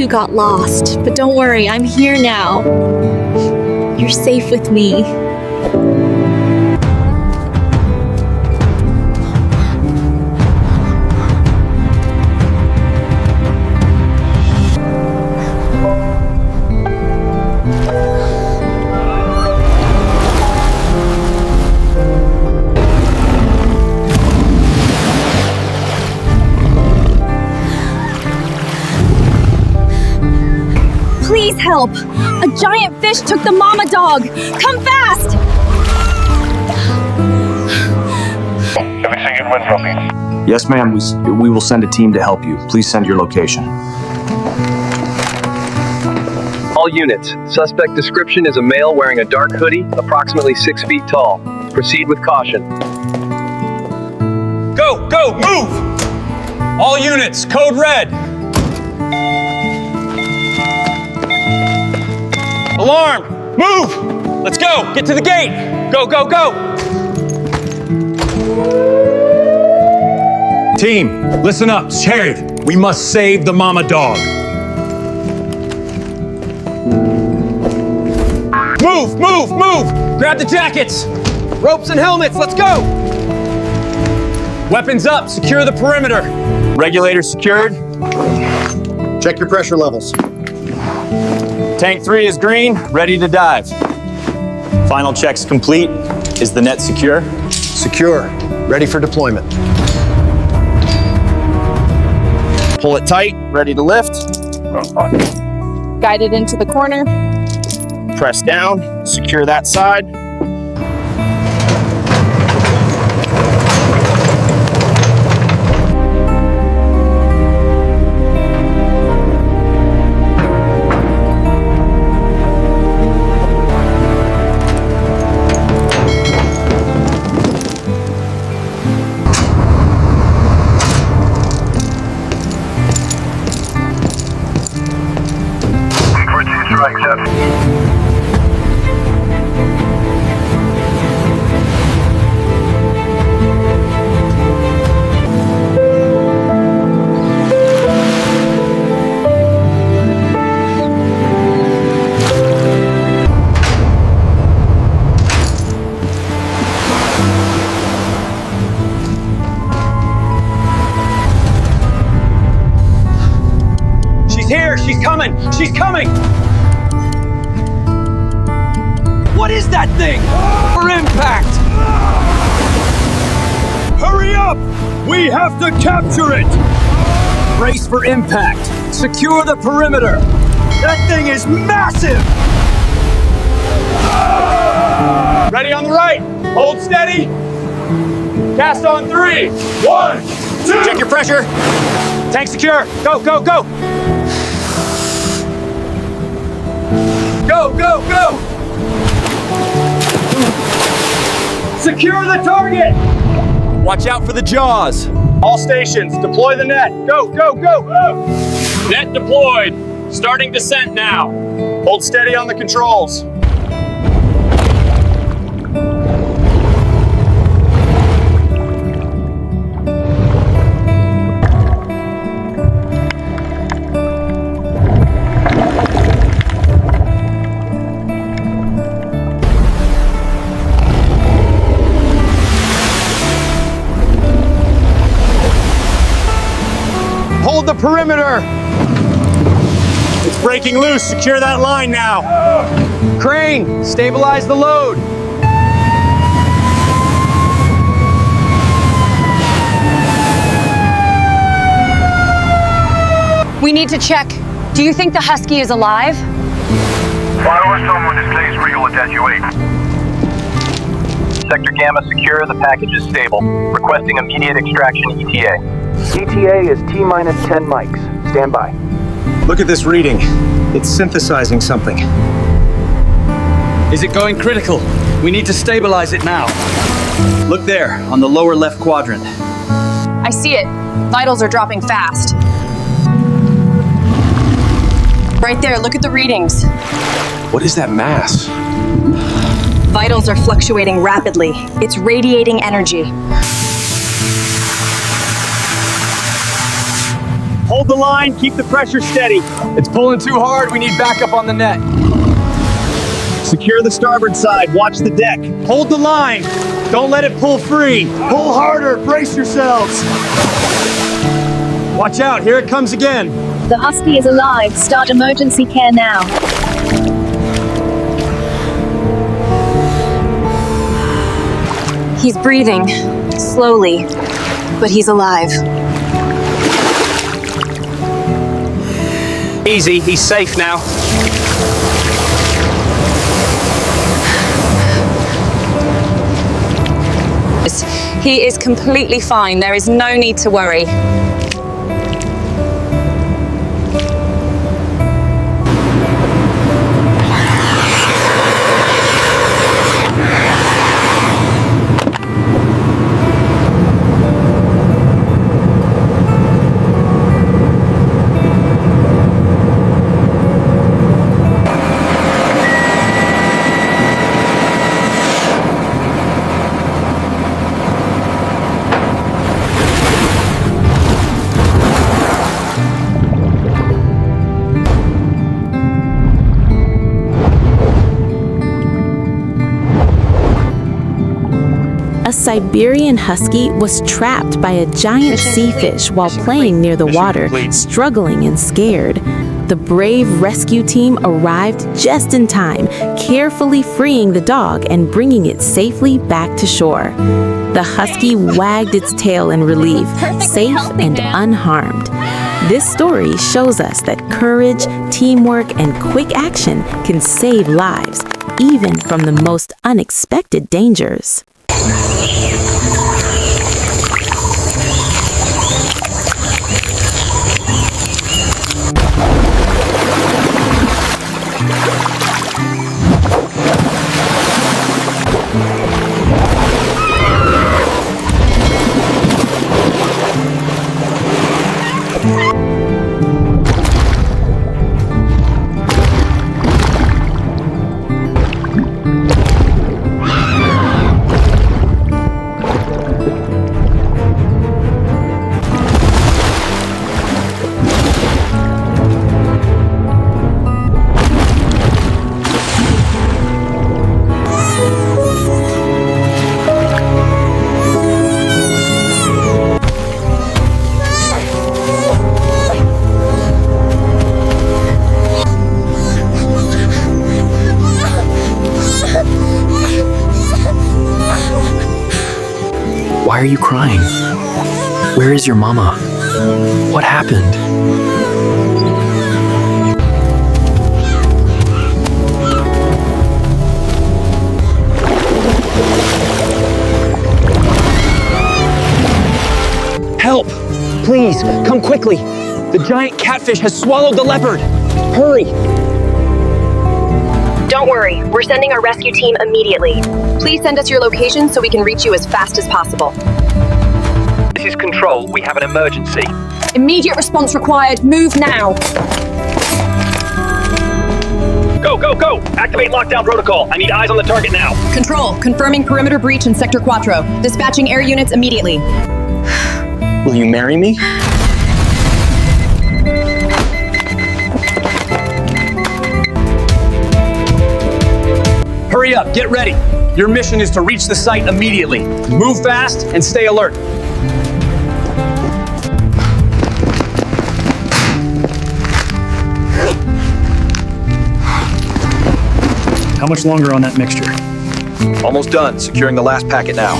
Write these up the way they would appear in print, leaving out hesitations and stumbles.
you got lost, but don't worry, I'm here now. You're safe with me. Please help! A giant fish took the mama dog! Come fast! Have we seen your wind dropping? Yes, ma'am. We will send a team to help you. Please send your location. All units. Suspect description is a male wearing a dark hoodie, approximately 6 feet tall. Proceed with caution. Go! Go! Move! All units, code red. Alarm! Move! Let's go! Get to the gate! Go, go, go! Team, listen up. Sheriff, we must save the mama dog. Move, move, move! Grab the jackets! Ropes and helmets, let's go! Weapons up, secure the perimeter. Regulators secured. Check your pressure levels. Tank 3 is green, ready to dive. Final checks complete. Is the net secure? Secure. Ready for deployment. Pull it tight. Ready to lift. Guide it into the corner. Press down. Secure that side. She's coming! She's coming! What is that thing? For impact! Hurry up! We have to capture it! Brace for impact. Secure the perimeter. That thing is massive! Ready on the right. Hold steady. Cast on 3. 1, 2. Check your pressure. Tank secure. Go, go, go! Go, go, go! Secure the target! Watch out for the jaws. All stations, deploy the net. Go, go, go! Net deployed. Starting descent now. Hold steady on the controls. Hold the perimeter! It's breaking loose. Secure that line now. Crane, stabilize the load. We need to check. Do you think the Husky is alive? Follow someone is stays real at that UA. Sector Gamma secure, the package is stable. Requesting immediate extraction ETA. ETA is T-minus 10 mics. Stand by. Look at this reading. It's synthesizing something. Is it going critical? We need to stabilize it now. Look there, on the lower left quadrant. I see it. Vitals are dropping fast. Right there, look at the readings. What is that mass? Vitals are fluctuating rapidly. It's radiating energy. Hold the line, keep the pressure steady. It's pulling too hard, we need backup on the net. Secure the starboard side. Watch the deck. Hold the line. Don't let it pull free. Pull harder. Brace yourselves. Watch out. Here it comes again. The Husky is alive. Start emergency care now. He's breathing. Slowly. But he's alive. Easy. He's safe now. He is completely fine. There is no need to worry. A Siberian Husky was trapped by a giant sea fish while playing near the water, struggling and scared. The brave rescue team arrived just in time, carefully freeing the dog and bringing it safely back to shore. The Husky wagged its tail in relief, safe and unharmed. This story shows us that courage, teamwork, and quick action can save lives, even from the most unexpected dangers. Why are you crying? Where is your mama? What happened? Help! Please, come quickly. The giant catfish has swallowed the leopard. Hurry! Don't worry, we're sending our rescue team immediately. Please send us your location so we can reach you as fast as possible. This is Control. We have an emergency. Immediate response required. Move now. Go, go, go! Activate lockdown protocol. I need eyes on the target now. Control, confirming perimeter breach in Sector Quattro. Dispatching air units immediately. Will you marry me? Hurry up, get ready. Your mission is to reach the site immediately. Move fast and stay alert. How much longer on that mixture? Almost done. Securing the last packet now.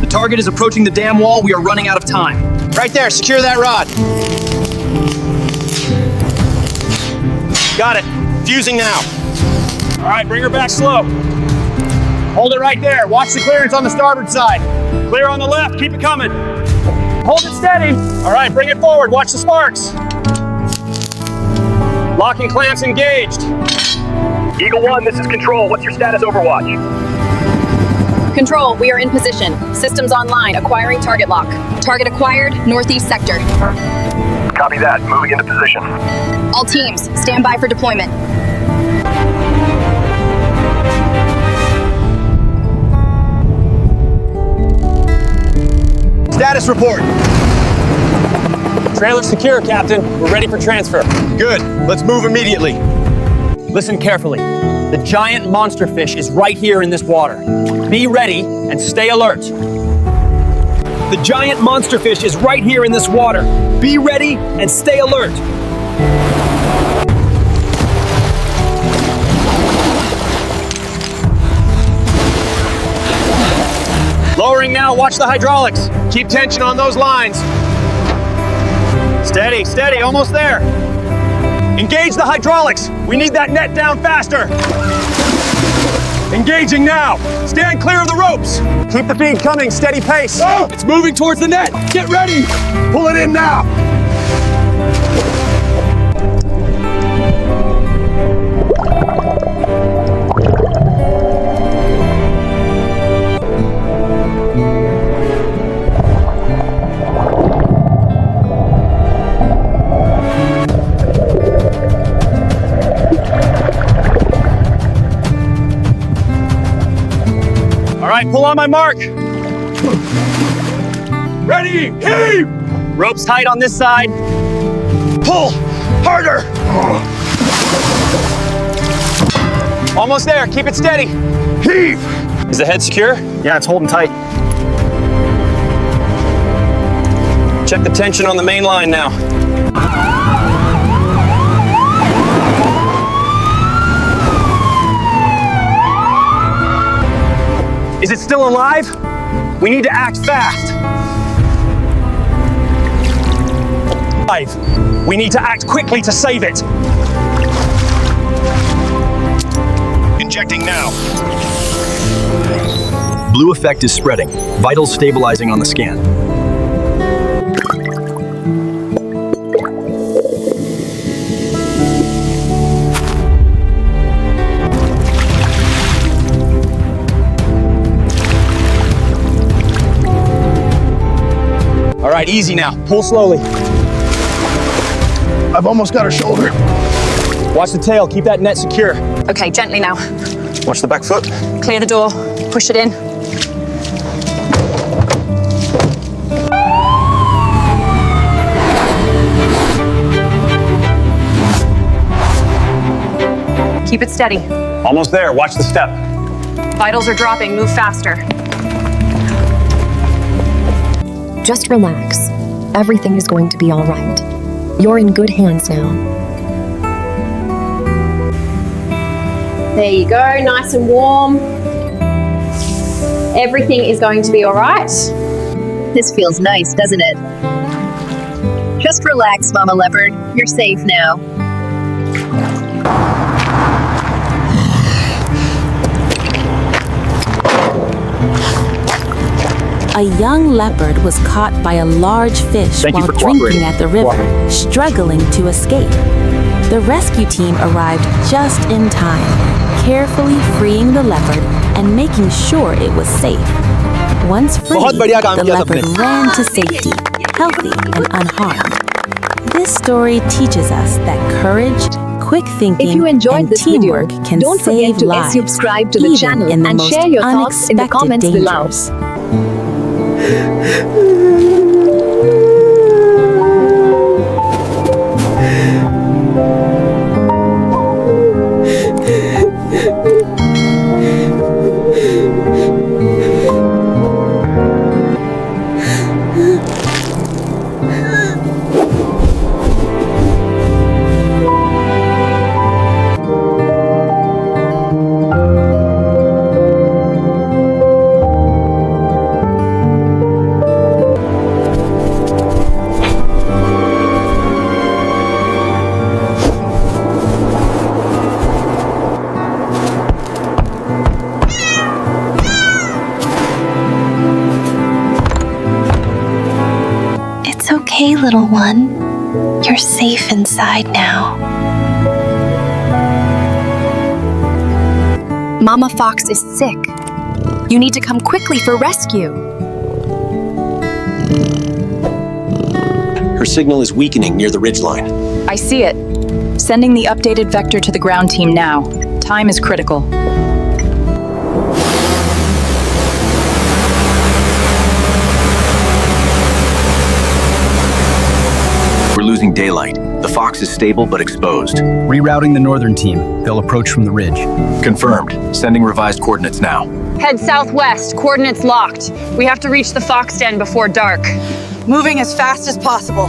The target is approaching the dam wall. We are running out of time. Right there. Secure that rod. Got it. Fusing now. All right, bring her back slow. Hold it right there. Watch the clearance on the starboard side. Clear on the left. Keep it coming. Hold it steady. All right, bring it forward. Watch the sparks. Locking clamps engaged. Eagle 1, this is Control. What's your status Overwatch? Control, we are in position. Systems online, acquiring target lock. Target acquired, northeast sector. Copy that. Moving into position. All teams, stand by for deployment. Status report. Trailer secure, Captain. We're ready for transfer. Good. Let's move immediately. Listen carefully. The giant monster fish is right here in this water. Be ready and stay alert. The giant monster fish is right here in this water. Be ready and stay alert. Lowering now, watch the hydraulics. Keep tension on those lines. Steady, steady, almost there. Engage the hydraulics. We need that net down faster. Engaging now. Stand clear of the ropes. Keep the feed coming, steady pace. Oh, it's moving towards the net. Get ready. Pull it in now. All right, pull on my mark. Ready, heave! Rope's tight on this side. Pull, harder! Almost there, keep it steady. Heave! Is the head secure? Yeah, it's holding tight. Check the tension on the main line now. Is it still alive? We need to act fast. We need to act quickly to save it. Injecting now. Blue effect is spreading. Vitals stabilizing on the scan. All right, easy now. Pull slowly. I've almost got her shoulder. Watch the tail. Keep that net secure. Okay, gently now. Watch the back foot. Clear the door. Push it in. Keep it steady. Almost there. Watch the step. Vitals are dropping. Move faster. Just relax. Everything is going to be all right. You're in good hands now. There you go, nice and warm. Everything is going to be all right. This feels nice, doesn't it? Just relax, Mama Leopard. You're safe now. A young leopard was caught by a large fish while drinking at the river, struggling to escape. The rescue team arrived just in time, carefully freeing the leopard and making sure it was safe. Once free, the leopard ran to safety, healthy and unharmed. This story teaches us that courage, quick thinking, if you enjoyed and this teamwork video, can don't save forget to lives, subscribe to the even channel in the and most share your thoughts in the comments dangers. below. Okay, little one. You're safe inside now. Mama Fox is sick. You need to come quickly for rescue. Her signal is weakening near the ridgeline. I see it. Sending the updated vector to the ground team now. Time is critical. We're losing daylight. The fox is stable but exposed. Rerouting the northern team. They'll approach from the ridge. Confirmed. Sending revised coordinates now. Head southwest, coordinates locked. We have to reach the fox den before dark. Moving as fast as possible.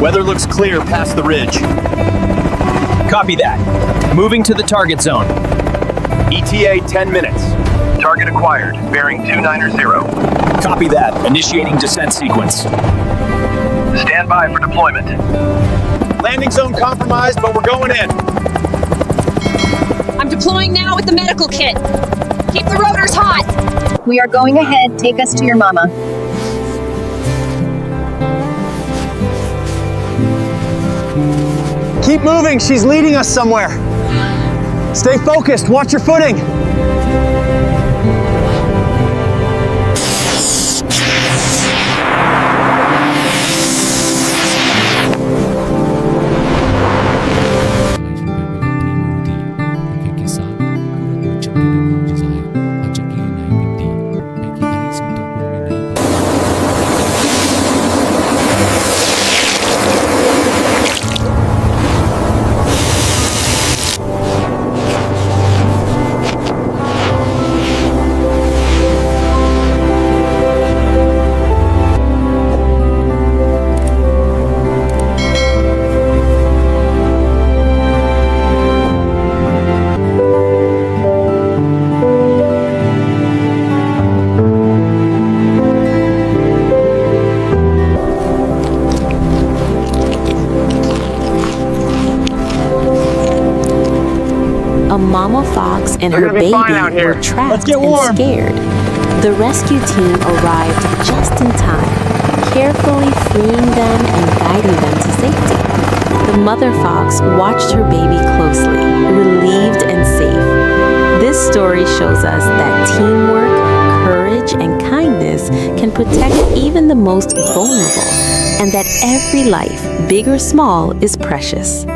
Weather looks clear past the ridge. Copy that. Moving to the target zone. ETA 10 minutes. Target acquired. Bearing 290. Copy that. Initiating descent sequence. Stand by for deployment. Landing zone compromised, but we're going in. I'm deploying now with the medical kit. Keep the rotors hot. We are going ahead. Take us to your mama. Keep moving, she's leading us somewhere. Stay focused, watch your footing. A mama fox and her baby were trapped and scared. The rescue team arrived just in time, carefully freeing them and guiding them to safety. The mother fox watched her baby closely, relieved and safe. This story shows us that teamwork, courage, and kindness can protect even the most vulnerable, and that every life, big or small, is precious.